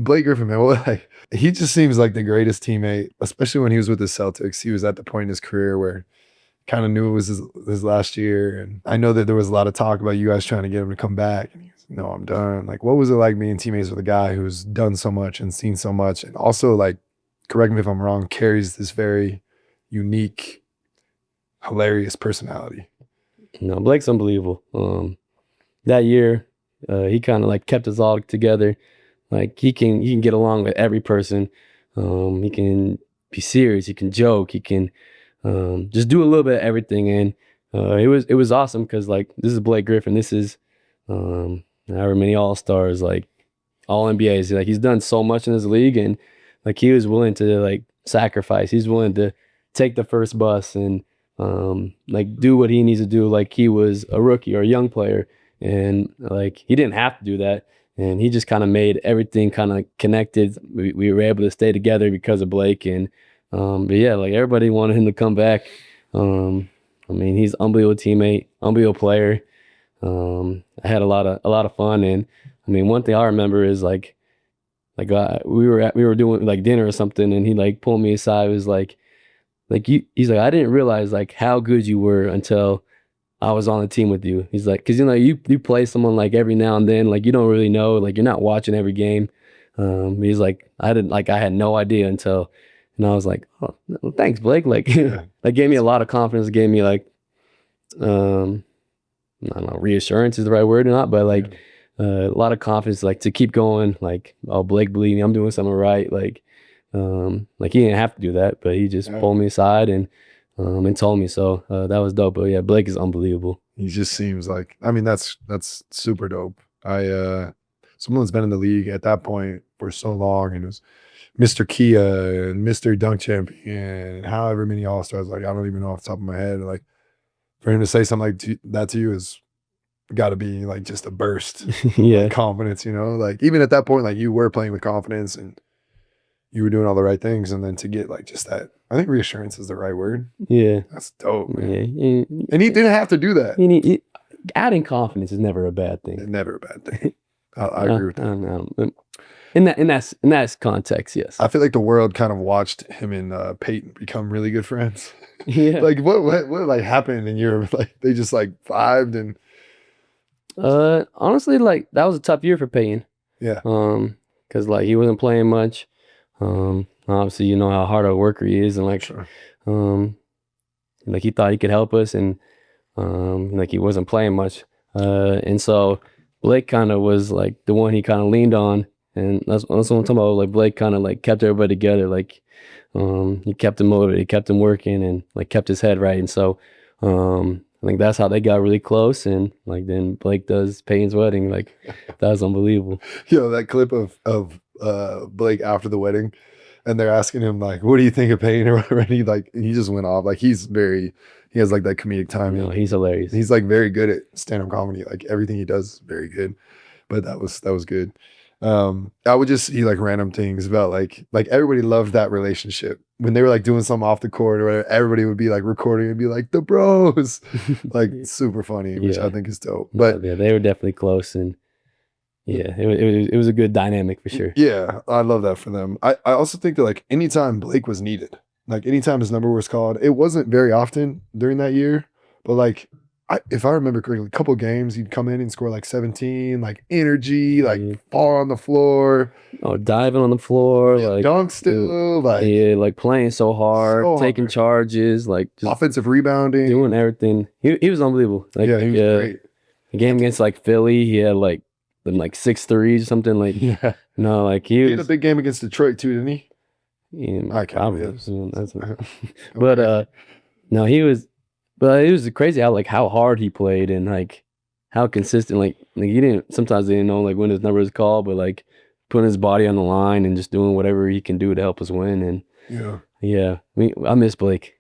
Blake Griffin, man, he just seems like the greatest teammate, especially when he was with the Celtics. He was at the point in his career where kind of knew it was his last year. And I know that there was a lot of talk about you guys trying to get him to come back. And he's, no, I'm done. Like, what was it like being teammates with a guy who's done so much and seen so much? And also, like, correct me if I'm wrong, carries this very unique, hilarious personality. No, Blake's unbelievable. That year, he kind of like kept us all together. Like he can get along with every person. He can be serious. He can joke. He can just do a little bit of everything. And it was awesome because like this is Blake Griffin. This is however many All-Stars, like all NBAs. Like he's done so much in this league, and like he was willing to like sacrifice. He's willing to take the first bus and like do what he needs to do. Like he was a rookie or a young player, and like he didn't have to do that. And he just kind of made everything kind of connected. We were able to stay together because of Blake. And but yeah, like everybody wanted him to come back. I mean, he's an unbelievable teammate, unbelievable player. I had a lot of fun. And I mean, one thing I remember is like we were doing like dinner or something, and he like pulled me aside. It was like he's like, I didn't realize like how good you were until I was on the team with you. He's like, because you know you play someone like every now and then, like you don't really know, like you're not watching every game. He's like, I had no idea until, and I was like, oh, thanks, Blake. Like that gave me a lot of confidence. It gave me like, I don't know, reassurance is the right word or not, but like a lot of confidence, like to keep going. Like, oh, Blake believe me, I'm doing something right. Like he didn't have to do that, but he just pulled me aside and told me. So that was dope. But yeah, Blake is unbelievable. He just seems like, I mean, that's super dope. Someone that's been in the league at that point for so long and was Mr. Kia and Mr. Dunk Champion and however many All-Stars, like I don't even know off the top of my head. Like for him to say something like that to you is got to be like just a burst of confidence, you know? Like even at that point, like you were playing with confidence and you were doing all the right things, and then to get like just that, I think reassurance is the right word. Yeah. That's dope, man. Yeah. And he didn't have to do that. Adding confidence is never a bad thing. Never a bad thing. I agree with that. In that context, yes. I feel like the world kind of watched him and Peyton become really good friends. Yeah. Like what like happened in Europe? Like they just like vibed and honestly, like that was a tough year for Peyton. Yeah. Because like he wasn't playing much. Obviously, you know how hard a worker he is, and like, sure. Like he thought he could help us, and like he wasn't playing much, and so Blake kind of was like the one he kind of leaned on, and that's what I'm talking about. Like Blake kind of like kept everybody together, like he kept him motivated, he kept him working, and like kept his head right, and so I think that's how they got really close, and like then Blake does Peyton's wedding, like that was unbelievable. Yo, that clip of Blake after the wedding, and they're asking him like, "What do you think of Payne?" or whatever, and he just went off. Like he has like that comedic timing. You know, he's hilarious. He's like very good at stand-up comedy. Like everything he does is very good. But that was good. I would just see like random things about like everybody loved that relationship when they were like doing something off the court or whatever. Everybody would be like recording and be like the bros, like super funny, which I think is dope. But yeah, they were definitely close, and yeah, it was a good dynamic for sure. Yeah, I love that for them. I also think that like anytime Blake was needed, like anytime his number was called, it wasn't very often during that year, but like if I remember correctly, a couple games he'd come in and score like 17, like energy, like fall on the floor. Oh, diving on the floor, like dunk still, like like playing so hard, taking charges, like just offensive rebounding, doing everything. He was unbelievable. Like, yeah, he was great. The game against like Philly, he had like 6 threes or something. Like no, like he had a big game against Detroit too, didn't he? Yeah, I can't. But no, he was. But it was crazy how hard he played and like how consistent. Like he didn't. Sometimes they didn't know like when his number was called, but like putting his body on the line and just doing whatever he can do to help us win. And yeah, I miss Blake.